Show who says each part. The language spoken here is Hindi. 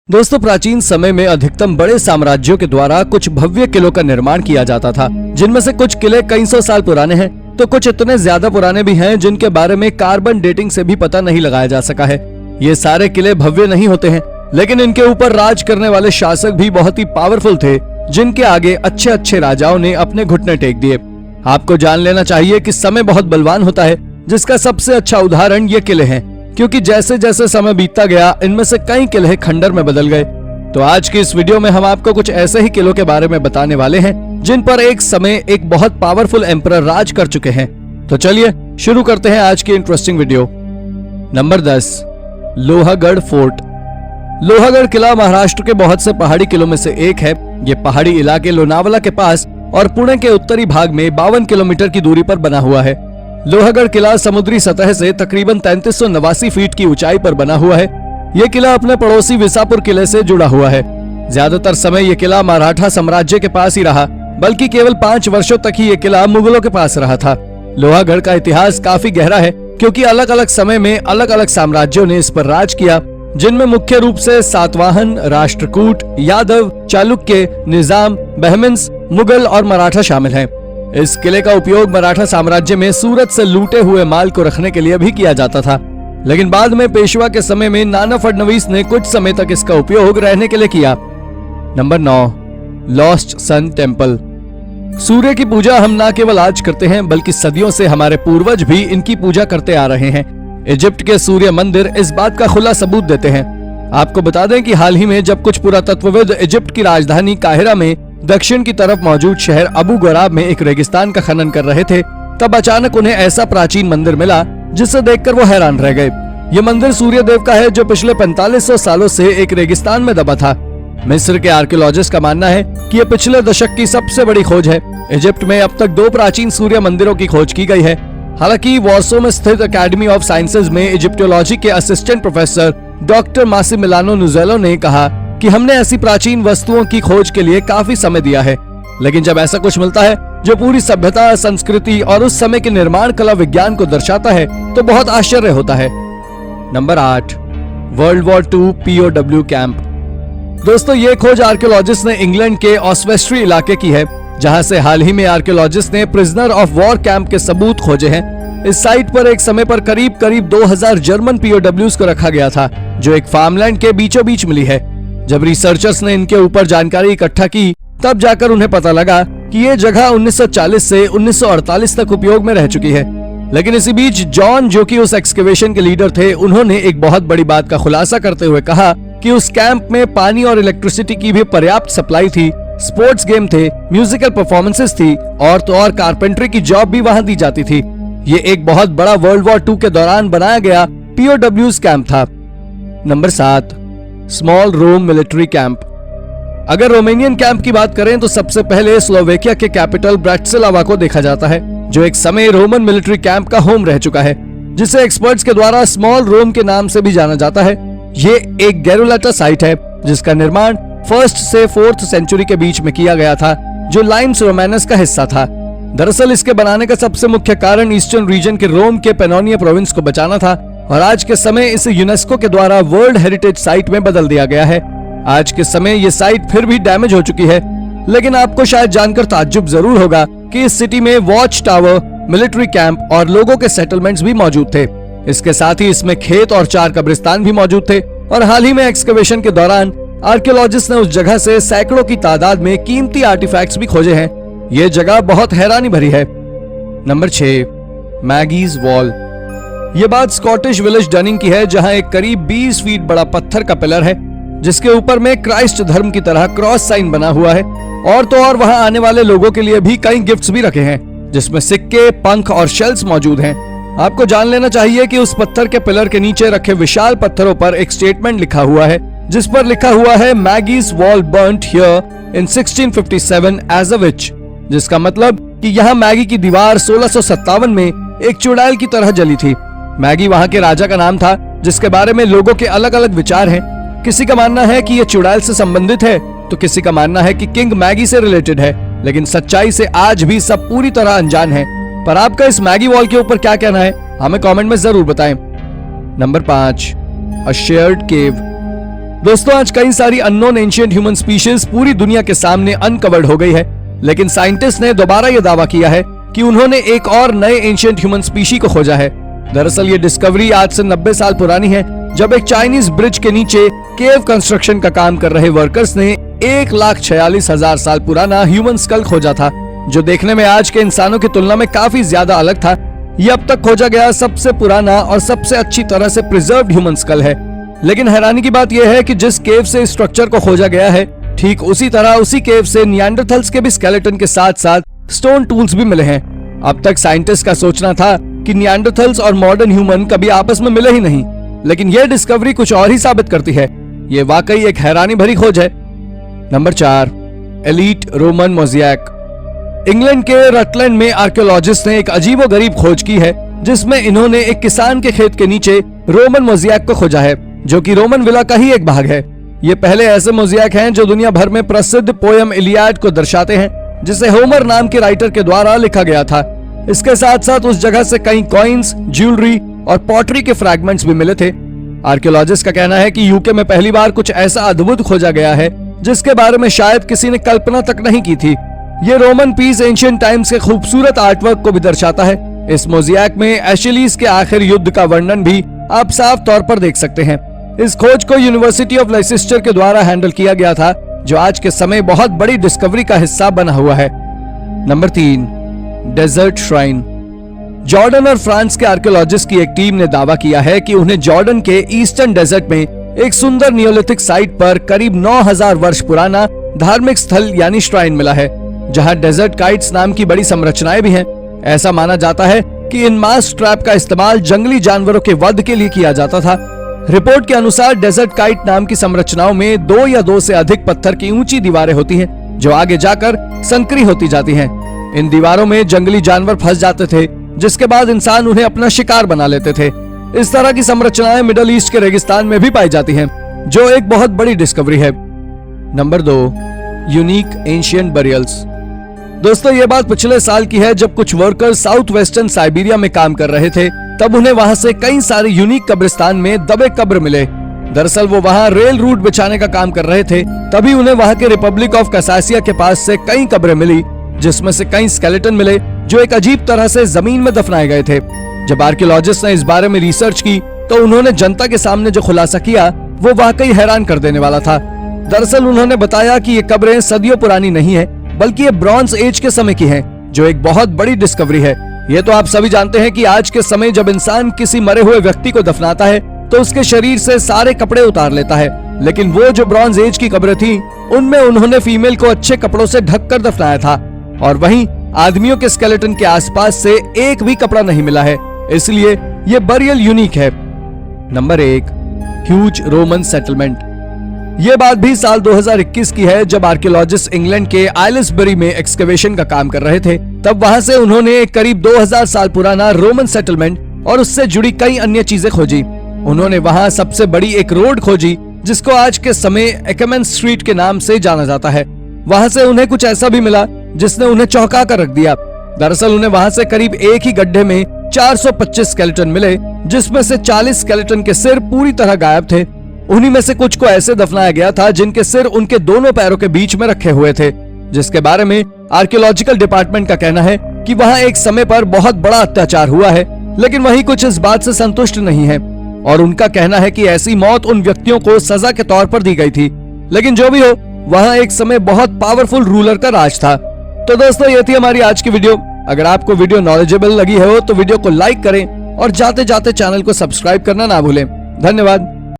Speaker 1: दोस्तों, प्राचीन समय में अधिकतम बड़े साम्राज्यों के द्वारा कुछ भव्य किलों का निर्माण किया जाता था, जिनमें से कुछ किले कई सौ साल पुराने हैं तो कुछ इतने ज्यादा पुराने भी हैं जिनके बारे में कार्बन डेटिंग से भी पता नहीं लगाया जा सका है। ये सारे किले भव्य नहीं होते हैं, लेकिन इनके ऊपर राज करने वाले शासक भी बहुत ही पावरफुल थे, जिनके आगे अच्छे अच्छे राजाओं ने अपने घुटने टेक दिए। आपको जान लेना चाहिए कि समय बहुत बलवान होता है, जिसका सबसे अच्छा उदाहरण ये किले हैं, क्योंकि जैसे जैसे समय बीतता गया इनमें से कई किले खंडर में बदल गए। तो आज की इस वीडियो में हम आपको कुछ ऐसे ही किलों के बारे में बताने वाले हैं जिन पर एक समय एक बहुत पावरफुल एम्परर राज कर चुके हैं। तो चलिए शुरू करते हैं आज की interesting video. Number 10, Lohagarh fort. Lohagarh किला महाराष्ट्र के बहुत से पहाड़ी किलों में से एक है। ये पहाड़ी इलाके लोनावला के पास और पुणे के उत्तरी भाग में 52 किलोमीटर की दूरी पर बना हुआ है। लोहागढ़ किला समुद्री सतह से तकरीबन 3389 फीट की ऊंचाई पर बना हुआ है। यह किला अपने पड़ोसी विसापुर किले से जुड़ा हुआ है। ज्यादातर समय यह किला मराठा साम्राज्य के पास ही रहा, बल्कि केवल 5 वर्षों तक ही यह किला मुगलों के पास रहा था। लोहागढ़ का इतिहास काफी गहरा है, क्योंकि अलग अलग समय में अलग अलग साम्राज्यों ने इस पर राज किया, जिनमें मुख्य रूप से सातवाहन, राष्ट्रकूट, यादव, चालुक्य, निजाम, बहमिन्स, मुगल और मराठा शामिल हैं। इस किले का उपयोग मराठा साम्राज्य में सूरत से लूटे हुए माल को रखने के लिए भी किया जाता था, लेकिन बाद में पेशवा के समय में नाना फडणवीस ने कुछ समय तक इसका उपयोग रहने के लिए किया। Number 9, lost sun temple. सूर्य की पूजा हम न केवल आज करते हैं, बल्कि सदियों से हमारे पूर्वज भी इनकी पूजा करते आ रहे हैं। इजिप्ट के सूर्य मंदिर इस बात का खुला सबूत देते हैं। आपको बता दें कि हाल ही में जब कुछ पुरातत्वविद इजिप्ट की राजधानी काहिरा में दक्षिण की तरफ मौजूद शहर अबू गराब में एक रेगिस्तान का खनन कर रहे थे, तब अचानक उन्हें ऐसा प्राचीन मंदिर मिला जिसे देखकर वो हैरान रह गए। ये मंदिर सूर्य देव का है, जो पिछले 4500 सालों से एक रेगिस्तान में दबा था। मिस्र के आर्कियोलॉजिस्ट का मानना है कि यह पिछले दशक की सबसे बड़ी खोज है। इजिप्ट में अब तक 2 प्राचीन सूर्य मंदिरों की खोज की गई है। हालांकि वॉर्सो में स्थित एकेडमी ऑफ साइंसेज में इजिप्टोलॉजी के असिस्टेंट प्रोफेसर डॉक्टर मासिमिलियानो नुजेलो ने कहा कि हमने ऐसी प्राचीन वस्तुओं की खोज के लिए काफी समय दिया है, लेकिन जब ऐसा कुछ मिलता है जो पूरी सभ्यता, संस्कृति और उस समय के निर्माण कला विज्ञान को दर्शाता है, तो बहुत आश्चर्य होता है। Number 8, world war 2 POW camp. दोस्तों, ये खोज आर्कियोलॉजिस्ट ने इंग्लैंड के ऑस्वेस्ट्री इलाके की है, जहां से हाल ही में आर्कियोलॉजिस्ट ने प्रिजनर ऑफ वॉर कैंप के सबूत खोजे हैं। इस साइट पर एक समय पर करीब 2000 जर्मन POWs को रखा गया था, जो एक फार्मलैंड के बीचों बीच मिली है। जब रिसर्चर्स ने इनके ऊपर जानकारी इकट्ठा की, तब जाकर उन्हें पता लगा कि ये जगह 1940 से 1948 तक उपयोग में रह चुकी है। लेकिन इसी बीच जॉन, जो कि उस एक्सकेवेशन के लीडर थे, उन्होंने एक बहुत बड़ी बात का खुलासा करते हुए कहा कि उस कैंप में पानी और इलेक्ट्रिसिटी की भी पर्याप्त सप्लाई थी, स्पोर्ट्स गेम थे, म्यूजिकल परफॉर्मेंसेस थी और तो और कारपेंटरी की जॉब भी वहां दी जाती थी। ये एक बहुत बड़ा वर्ल्ड वॉर 2 के दौरान बनाया गया POWs कैंप था। नंबर 7, स्मॉल रोम मिलिट्री कैंप। अगर रोमेनियन कैंप की बात करें तो सबसे पहले स्लोवेकिया के कैपिटल ब्राटिस्लावा को देखा जाता है, जो एक समय रोमन मिलिट्री कैंप का होम रह चुका है, जिसे एक्सपर्ट्स के द्वारा स्मॉल रोम के नाम से भी जाना जाता है। ये एक गैरुलाटा साइट है, जिसका निर्माण 1st से 4th सेंचुरी के बीच में किया गया था, जो लाइम्स रोमानस का हिस्सा था। दरअसल इसके बनाने का सबसे मुख्य कारण ईस्टर्न रीजन के रोम के पेनोनिया प्रोविंस को बचाना था, और आज के समय इसे यूनेस्को के द्वारा वर्ल्ड हेरिटेज साइट में बदल दिया गया है। आज के समय ये साइट फिर भी डैमेज हो चुकी है, लेकिन आपको शायद जानकर ताज्जुब जरूर होगा कि इस सिटी में वॉच टावर, मिलिट्री कैंप और लोगों के सेटलमेंट्स भी मौजूद थे। इसके साथ ही इसमें खेत और 4 कब्रिस्तान भी मौजूद थे, और हाल ही में एक्सकवेशन के दौरान आर्कियोलॉजिस्ट ने उस जगह से सैकड़ों की तादाद में कीमती आर्टिफैक्ट्स भी खोजे हैं। ये जगह बहुत हैरानी भरी है। Number 6, Maggie's wall. ये बात स्कॉटिश विलेज डनिंग की है, जहां एक करीब 20 फीट बड़ा पत्थर का पिलर है, जिसके ऊपर में क्राइस्ट धर्म की तरह क्रॉस साइन बना हुआ है, और तो और वहां आने वाले लोगों के लिए भी कई गिफ्ट्स भी रखे हैं, जिसमें सिक्के, पंख और शेल्स मौजूद हैं। आपको जान लेना चाहिए कि उस पत्थर के पिलर के नीचे रखे विशाल पत्थरों पर एक स्टेटमेंट लिखा हुआ है, जिस पर लिखा हुआ है Maggie's wall burnt here in 1657 as a witch, जिसका मतलब कि यहाँ मैगी की दीवार 1657 में एक चुड़ैल की तरह जली थी। मैगी वहाँ के राजा का नाम था, जिसके बारे में लोगों के अलग अलग विचार हैं। किसी का मानना है कि ये चुड़ैल से संबंधित है, तो किसी का मानना है कि किंग मैगी से रिलेटेड है, लेकिन सच्चाई से आज भी सब पूरी तरह अनजान है। पर आपका इस मैगी वॉल के ऊपर क्या कहना है, हमें कमेंट में जरूर बताएं। नंबर 5, अ शेयर्ड केव। दोस्तों आज कई सारी अननोन एंशिएंट ह्यूमन स्पीशीज पूरी दुनिया के सामने अनकवर्ड हो गई है, लेकिन साइंटिस्ट ने दोबारा यह दावा किया है कि उन्होंने एक और नए एंशिएंट ह्यूमन स्पीशी को खोजा है। दरअसल ये डिस्कवरी आज से 90 साल पुरानी है, जब एक चाइनीज ब्रिज के नीचे केव कंस्ट्रक्शन का काम कर रहे वर्कर्स ने 1,46,000 साल पुराना ह्यूमन स्कल खोजा था, जो देखने में आज के इंसानों की तुलना में काफी ज्यादा अलग था। यह अब तक खोजा गया सबसे पुराना और सबसे अच्छी तरह से प्रिजर्व्ड ह्यूमन स्कल है। लेकिन हैरानी की बात यह है कि जिस केव से इस स्ट्रक्चर को खोजा गया है, ठीक उसी तरह उसी केव से निएंडरथल्स के भी स्केलेटन के साथ साथ स्टोन टूल्स भी मिले हैं। अब तक साइंटिस्ट का सोचना था कि निएंडरथल्स और मॉडर्न ह्यूमन कभी आपस में मिले ही नहीं, लेकिन यह डिस्कवरी कुछ और ही साबित करती है। ये वाकई एक हैरानी भरी खोज है। Number 4, elite Roman mosaic. England के रटलैंड में आर्कियोलॉजिस्ट ने एक अजीबोगरीब खोज की है, जिसमें इन्होंने एक किसान के खेत के नीचे रोमन मोज़ेक को खोजा है, जो कि रोमन विला का ही एक भाग है। ये पहले ऐसे मोज़ेक हैं जो दुनिया भर में प्रसिद्ध पोयम इलियाड को दर्शाते हैं, जिसे होमर नाम के राइटर के द्वारा लिखा गया था। इसके साथ साथ उस जगह से कई कॉइन्स, ज्वेलरी और पॉटरी के फ्रैगमेंट्स भी मिले थे। आर्कियोलॉजिस्ट का कहना है कि यूके में पहली बार कुछ ऐसा अद्भुत खोजा गया है जिसके बारे में शायद किसी ने कल्पना तक नहीं की थी। ये रोमन पीस एंशिएंट टाइम्स के खूबसूरत आर्टवर्क को भी दर्शाता है। इस मोज़ेक में एशलीज के आखिर युद्ध का वर्णन भी आप साफ तौर पर देख सकते हैं। इस खोज को यूनिवर्सिटी ऑफ लेसेस्टर के द्वारा हैंडल किया गया था, जो आज के समय बहुत बड़ी डिस्कवरी का हिस्सा बना हुआ है। Number 3, desert shrine. जॉर्डन और फ्रांस के आर्कियोलॉजिस्ट की एक टीम ने दावा किया है कि उन्हें जॉर्डन के ईस्टर्न डेजर्ट में एक सुंदर नियोलिथिक साइट पर करीब 9000 वर्ष पुराना धार्मिक स्थल यानी श्राइन मिला है, जहां डेजर्ट काइट्स नाम की बड़ी संरचनाएं भी हैं। ऐसा माना जाता है कि इन मास ट्रैप का इस्तेमाल जंगली जानवरों के वध के लिए किया जाता था। रिपोर्ट के अनुसार डेजर्ट काइट नाम की संरचनाओं में 2 या 2 से अधिक पत्थर की ऊंची दीवारें होती हैं, जो आगे जाकर संकरी होती जाती हैं। इन दीवारों में जंगली जानवर फंस जाते थे, जिसके बाद इंसान उन्हें अपना शिकार बना लेते थे। इस तरह की संरचनाएं मिडल ईस्ट के रेगिस्तान में भी पाई जाती हैं, जो एक बहुत बड़ी डिस्कवरी है। Number 2, unique ancient burials. दोस्तों ये बात पिछले साल की है, जब कुछ वर्कर्स साउथ वेस्टर्न साइबेरिया में काम कर रहे थे, तब उन्हें वहां से कई सारे यूनिक कब्रिस्तान में दबे कब्र मिले। दरअसल वो वहां रेल रूट बिछाने का काम कर रहे थे, तभी उन्हें वहां के रिपब्लिक ऑफ कसासिया के पास से कई कब्रें मिली, जिसमें से कई स्केलेटन मिले जो एक अजीब तरह से जमीन में दफनाए गए थे। जब आर्कियोलॉजिस्ट ने इस बारे में रिसर्च की, तो उन्होंने जनता के सामने जो खुलासा किया वो वाकई हैरान कर देने वाला था। दरअसल उन्होंने बताया कि ये कब्रें सदियों पुरानी नहीं है, बल्कि ये ब्रॉन्ज एज के समय की हैं, जो एक बहुत बड़ी डिस्कवरी है। ये तो आप सभी जानते हैं कि आज के समय जब इंसान किसी मरे हुए व्यक्ति को दफनाता है, तो उसके शरीर से सारे कपड़े उतार लेता है, लेकिन वो जो ब्रॉन्ज एज की कब्रें थी, उनमें उन्होंने फीमेल को अच्छे कपड़ों से ढककर दफनाया था, और वहीं आदमियों के स्केलेटन के आसपास से एक भी कपड़ा नहीं मिला है, इसलिए ये बरियल यूनिक है। Number 1, huge Roman settlement. ये बात भी साल 2021 की है, जब आर्कियोलॉजिस्ट इंग्लैंड के आइलिसबरी में एक्सकवेशन का काम कर रहे थे। तब वहां से उन्होंने करीब 2000 साल पुराना रोमन सेटलमेंट और उससे जुड़ी कई अन्य चीजें खोजी। उन्होंने वहां सबसे बड़ी एक रोड खोजी, जिसको आज के समय एकमन स्ट्रीट के नाम से जाना जाता है। वहां से उन्हें कुछ ऐसा भी मिला जिसने उन्हें चौंका कर रख दिया। दरअसल उन्हें वहां से करीब एक ही गड्ढे में 425 स्केलेटन मिले, जिसमें से 40 स्केलेटन के सिर पूरी तरह गायब थे। उन्हीं में से कुछ को ऐसे दफनाया गया था जिनके सिर उनके दोनों पैरों के बीच में रखे हुए थे, जिसके बारे में आर्कियोलॉजिकल डिपार्टमेंट का कहना है कि वहां एक समय पर बहुत बड़ा अत्याचार हुआ है, लेकिन वही कुछ इस बात से संतुष्ट नहीं है, और उनका कहना है कि ऐसी मौत उन व्यक्तियों को सजा के तौर पर दी गई थी। लेकिन जो भी हो, वहां एक समय बहुत पावरफुल रूलर का राज था। तो दोस्तों ये थी हमारी आज की वीडियो। अगर आपको वीडियो नॉलेजेबल लगी हो तो वीडियो को लाइक करें और जाते जाते चैनल को सब्सक्राइब करना ना भूलें। धन्यवाद।